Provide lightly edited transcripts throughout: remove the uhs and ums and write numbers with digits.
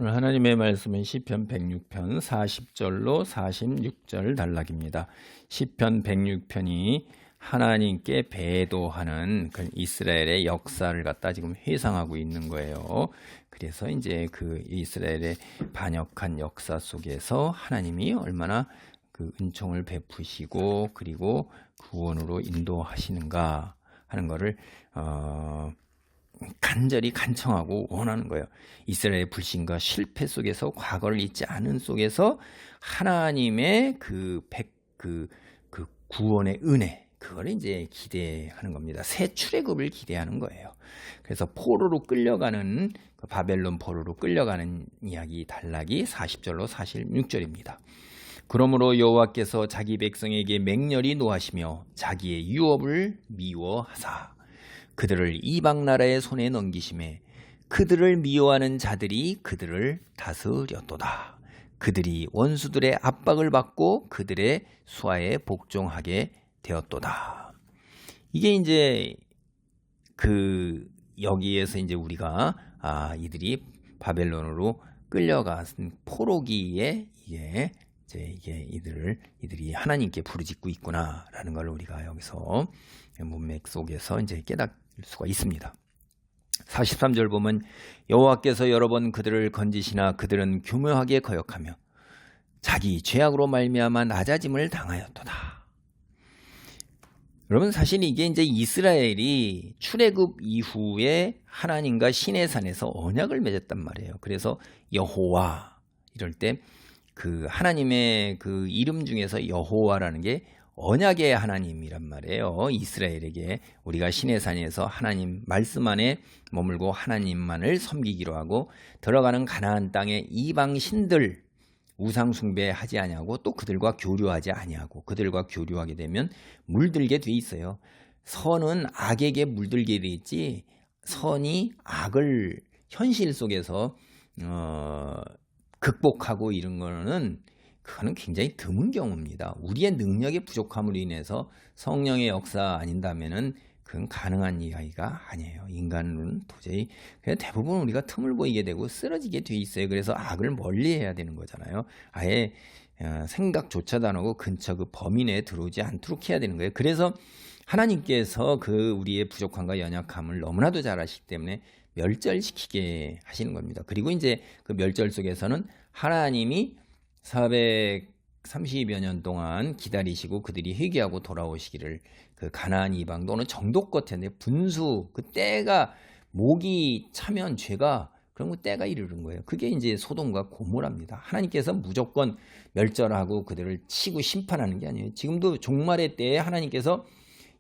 오늘 하나님의 말씀은 시편 106편 40절로 46절 단락입니다. 시편 106편이 하나님께 배도하는 그 이스라엘의 역사를 갖다 지금 회상하고 있는 거예요. 그래서 이제 그 이스라엘의 반역한 역사 속에서 하나님이 얼마나 그 은총을 베푸시고 그리고 구원으로 인도하시는가 하는 거를 간절히 간청하고 원하는 거예요. 이스라엘의 불신과 실패 속에서 과거를 잊지 않은 속에서 하나님의 그 구원의 은혜 그걸 이제 기대하는 겁니다. 새 출애굽을 기대하는 거예요. 그래서 포로로 끌려가는 바벨론 포로로 끌려가는 이야기 단락이 40절로 46절입니다. 그러므로 여호와께서 자기 백성에게 맹렬히 노하시며 자기의 유업을 미워하사 그들을 이방 나라의 손에 넘기심에 그들을 미워하는 자들이 그들을 다스렸도다. 그들이 원수들의 압박을 받고 그들의 수하에 복종하게 되었도다. 이게 이제 여기에서 이제 우리가 이들이 바벨론으로 끌려간 포로기에 이게 이들이 하나님께 부르짖고 있구나라는 걸 우리가 여기서 문맥 속에서 이제 깨닫을 수가 있습니다. 43절 보면 여호와께서 여러 번 그들을 건지시나 그들은 교묘하게 거역하며 자기 죄악으로 말미암아 낮아짐을 당하였도다. 여러분 사실 이게 이제 이스라엘이 출애굽 이후에 하나님과 시내산에서 언약을 맺었단 말이에요. 그래서 여호와 이럴 때 그 하나님의 그 이름 중에서 여호와라는 게 언약의 하나님이란 말이에요. 이스라엘에게 우리가 시내산에서 하나님 말씀 안에 머물고 하나님만을 섬기기로 하고 들어가는 가나안 땅에 이방 신들 우상 숭배하지 아니하고 또 그들과 교류하지 아니하고 그들과 교류하게 되면 물들게 돼 있어요. 선은 악에게 물들게 돼 있지 선이 악을 현실 속에서 극복하고 이런 거는 그거는 굉장히 드문 경우입니다. 우리의 능력의 부족함으로 인해서 성령의 역사 아닌다면은 그건 가능한 이야기가 아니에요. 인간은 도저히 그냥 대부분 우리가 틈을 보이게 되고 쓰러지게 돼 있어요. 그래서 악을 멀리해야 되는 거잖아요. 아예 생각조차도 안 하고 근처 그 범위 내에 들어오지 않도록 해야 되는 거예요. 그래서 하나님께서 그 우리의 부족함과 연약함을 너무나도 잘 아시기 때문에 멸절시키게 하시는 겁니다. 그리고 이제 그 멸절 속에서는 하나님이 430여 년 동안 기다리시고 그들이 회개하고 돌아오시기를 그 가나안 이방 또는 정독 같은데 분수 그 때가 목이 차면 죄가 그런 거 때가 이르는 거예요. 그게 이제 소돔과 고모라입니다. 하나님께서 무조건 멸절하고 그들을 치고 심판하는 게 아니에요. 지금도 종말의 때에 하나님께서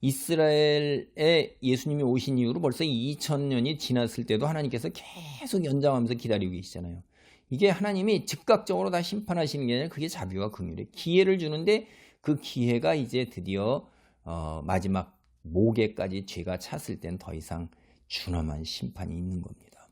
이스라엘에 예수님이 오신 이후로 벌써 2000년이 지났을 때도 하나님께서 계속 연장하면서 기다리고 계시잖아요. 이게 하나님이 즉각적으로 다 심판하시는 게 아니라 그게 자비와 긍휼이에요. 기회를 주는데 그 기회가 이제 드디어 마지막 모계까지 죄가 찼을 땐 더 이상 준엄한 심판이 있는 겁니다.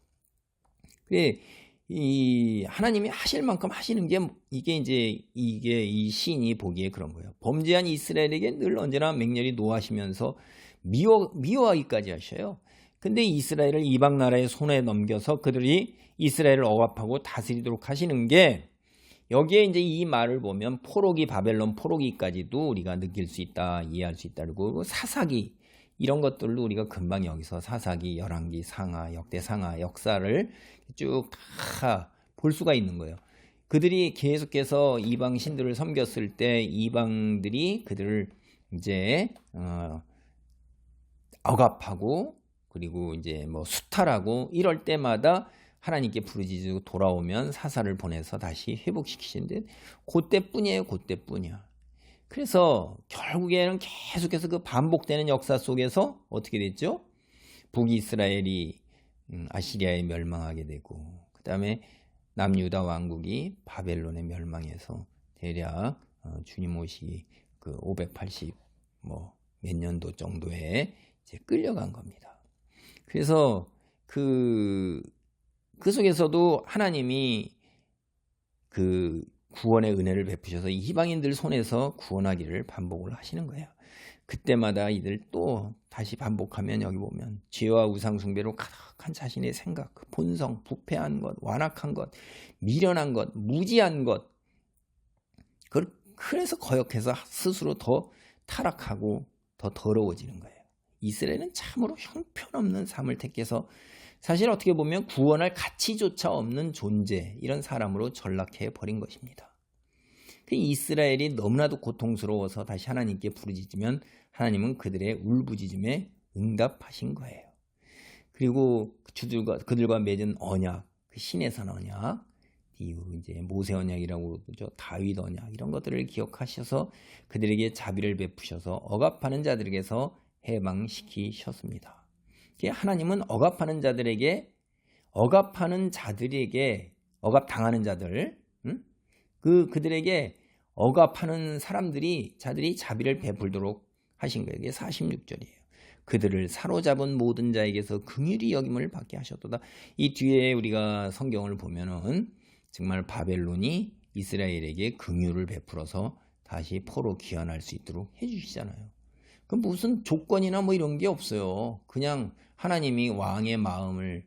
이 하나님이 하실 만큼 하시는 게 이게 이 시인이 보기에 그런 거예요. 범죄한 이스라엘에게 늘 언제나 맹렬히 노하시면서 미워하기까지 하셔요. 근데 이스라엘을 이방 나라의 손에 넘겨서 그들이 이스라엘을 억압하고 다스리도록 하시는 게 여기에 이제 이 말을 보면 포로기 바벨론 포로기까지도 우리가 느낄 수 있다, 이해할 수 있다. 그리고 사사기 이런 것들도 우리가 금방 여기서 사사기, 열왕기, 상하, 역대상하 역사를 쭉 다 볼 수가 있는 거예요. 그들이 계속해서 이방 신들을 섬겼을 때 이방들이 그들을 이제 억압하고 그리고 이제 뭐 수탈하고 이럴 때마다 하나님께 부르짖고 돌아오면 사사를 보내서 다시 회복시키시는데 그때뿐이에요. 그때뿐이야. 그래서 결국에는 계속해서 그 반복되는 역사 속에서 어떻게 됐죠? 북이스라엘이 아시리아에 멸망하게 되고 그 다음에 남유다 왕국이 바벨론에 멸망해서 대략 주님 오시기 그 580 몇 년도 정도에 이제 끌려간 겁니다. 그래서 그 속에서도 하나님이 그 구원의 은혜를 베푸셔서 이방인들 손에서 구원하기를 반복을 하시는 거예요. 그때마다 이들 또 다시 반복하면 여기 보면 죄와 우상숭배로 가득한 자신의 생각, 본성, 부패한 것, 완악한 것, 미련한 것, 무지한 것, 그래서 거역해서 스스로 더 타락하고 더 더러워지는 거예요. 이스라엘은 참으로 형편없는 삶을 택해서 사실 어떻게 보면 구원할 가치조차 없는 존재, 이런 사람으로 전락해 버린 것입니다. 이스라엘이 너무나도 고통스러워서 다시 하나님께 부르짖으면 하나님은 그들의 울부짖음에 응답하신 거예요. 그리고 그들과 맺은 언약, 그 신의 산 언약, 이후 이제 모세 언약이라고 그러죠. 다윗 언약, 이런 것들을 기억하셔서 그들에게 자비를 베푸셔서 억압하는 자들에게서 해방시키셨습니다. 하나님은 억압하는 자들에게, 억압당하는 자들, 그들에게 억압하는 자들이 자비를 베풀도록 하신 거예요. 이게 46절이에요. 그들을 사로잡은 모든 자에게서 긍휼히 여김을 받게 하셨도다. 이 뒤에 우리가 성경을 보면은 정말 바벨론이 이스라엘에게 긍휼을 베풀어서 다시 포로 귀환할 수 있도록 해주시잖아요. 그 무슨 조건이나 뭐 이런 게 없어요. 그냥 하나님이 왕의 마음을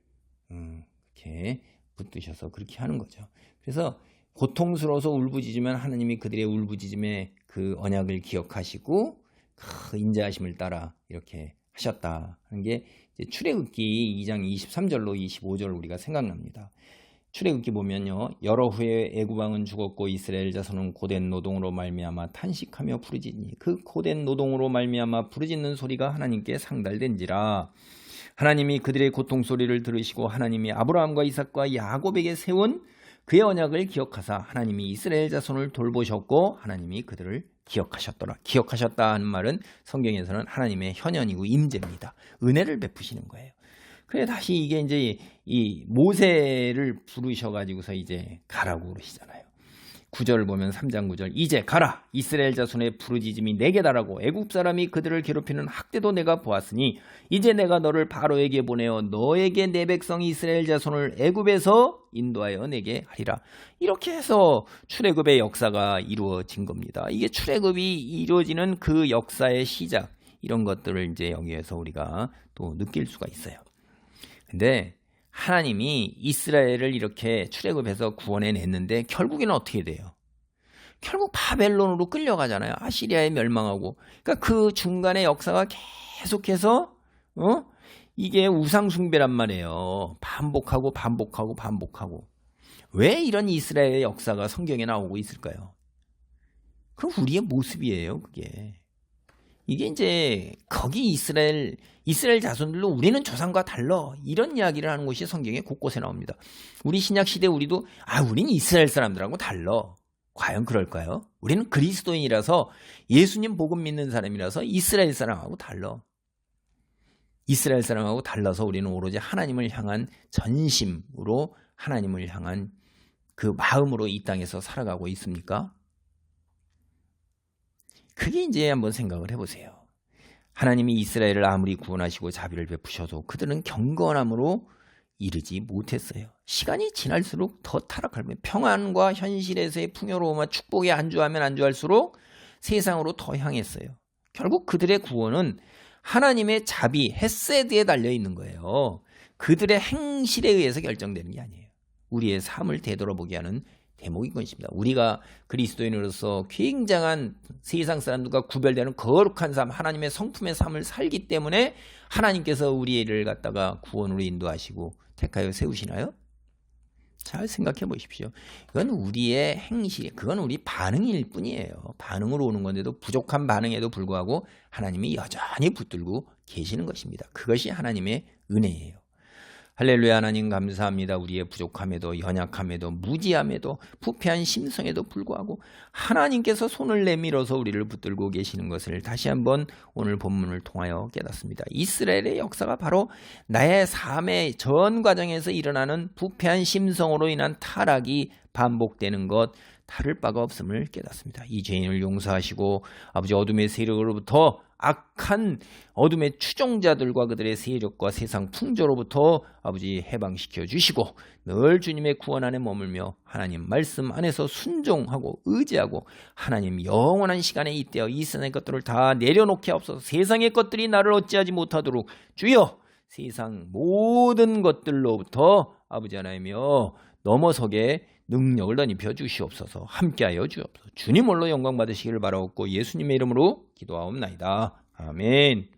이렇게 붙드셔서 그렇게 하는 거죠. 그래서 고통스러워서 울부짖으면 하나님이 그들의 울부짖음에 그 언약을 기억하시고 그 인자하심을 따라 이렇게 하셨다 하는 게 출애굽기 2장 23절로 25절 우리가 생각납니다. 출애굽기 보면요, 여러 후에 애굽 왕은 죽었고 이스라엘 자손은 고된 노동으로 말미암아 탄식하며 부르짖니 그 고된 노동으로 말미암아 부르짖는 소리가 하나님께 상달된지라. 하나님이 그들의 고통 소리를 들으시고 하나님이 아브라함과 이삭과 야곱에게 세운 그의 언약을 기억하사 하나님이 이스라엘 자손을 돌보셨고 하나님이 그들을 기억하셨더라. 기억하셨다 하는 말은 성경에서는 하나님의 현현이고 임재입니다. 은혜를 베푸시는 거예요. 그래 다시 이게 이제 이 모세를 부르셔가지고서 이제 가라고 그러시잖아요. 9절을 보면 3장 9절 이제 가라 이스라엘 자손의 부르짖음이 내게 달하고 애굽 사람이 그들을 괴롭히는 학대도 내가 보았으니 이제 내가 너를 바로에게 보내어 너에게 내 백성 이스라엘 자손을 애굽에서 인도하여 내게 하리라. 이렇게 해서 출애굽의 역사가 이루어진 겁니다. 이게 출애굽이 이루어지는 그 역사의 시작, 이런 것들을 이제 여기에서 우리가 또 느낄 수가 있어요. 근데 하나님이 이스라엘을 이렇게 출애굽해서 구원해냈는데 결국에는 어떻게 돼요? 결국 바벨론으로 끌려가잖아요. 아시리아에 멸망하고. 그러니까 그 중간의 역사가 계속해서 이게 우상숭배란 말이에요. 반복하고. 왜 이런 이스라엘의 역사가 성경에 나오고 있을까요? 그럼 우리의 모습이에요, 그게. 이게 이제 거기 이스라엘 자손들로 우리는 조상과 달라, 이런 이야기를 하는 것이 성경에 곳곳에 나옵니다. 우리 신약시대 우리도 우린 이스라엘 사람들하고 달라. 과연 그럴까요? 우리는 그리스도인이라서 예수님 복음 믿는 사람이라서 이스라엘 사람하고 달라. 이스라엘 사람하고 달라서 우리는 오로지 하나님을 향한 전심으로 하나님을 향한 그 마음으로 이 땅에서 살아가고 있습니까? 그게 이제 한번 생각을 해보세요. 하나님이 이스라엘을 아무리 구원하시고 자비를 베푸셔도 그들은 경건함으로 이르지 못했어요. 시간이 지날수록 더 타락하면 평안과 현실에서의 풍요로움과 축복에 안주하면 안주할수록 세상으로 더 향했어요. 결국 그들의 구원은 하나님의 자비, 헤세드에 달려있는 거예요. 그들의 행실에 의해서 결정되는 게 아니에요. 우리의 삶을 되돌아보게 하는 대목인 것입니다. 우리가 그리스도인으로서 굉장한 세상 사람들과 구별되는 거룩한 삶, 하나님의 성품의 삶을 살기 때문에 하나님께서 우리를 갖다가 구원으로 인도하시고 택하여 세우시나요? 잘 생각해 보십시오. 그건 우리의 행실, 그건 우리 반응일 뿐이에요. 반응으로 오는 건데도 부족한 반응에도 불구하고 하나님이 여전히 붙들고 계시는 것입니다. 그것이 하나님의 은혜예요. 할렐루야. 하나님 감사합니다. 우리의 부족함에도 연약함에도 무지함에도 부패한 심성에도 불구하고 하나님께서 손을 내밀어서 우리를 붙들고 계시는 것을 다시 한번 오늘 본문을 통하여 깨닫습니다. 이스라엘의 역사가 바로 나의 삶의 전 과정에서 일어나는 부패한 심성으로 인한 타락이 반복되는 것 다를 바가 없음을 깨닫습니다. 이 죄인을 용서하시고 아버지 어둠의 세력으로부터 악한 어둠의 추종자들과 그들의 세력과 세상 풍조로부터 아버지 해방시켜 주시고 늘 주님의 구원 안에 머물며 하나님 말씀 안에서 순종하고 의지하고 하나님 영원한 시간에 이때어 이 세상의 것들을 다 내려놓게 하옵소서. 세상의 것들이 나를 어찌하지 못하도록 주여 세상 모든 것들로부터 아버지 하나님이여 넘어서게 능력을 덧입혀 주시옵소서. 함께하여 주옵소서. 주님 홀로 영광 받으시기를 바라옵고 예수님의 이름으로 기도하옵나이다. 아멘.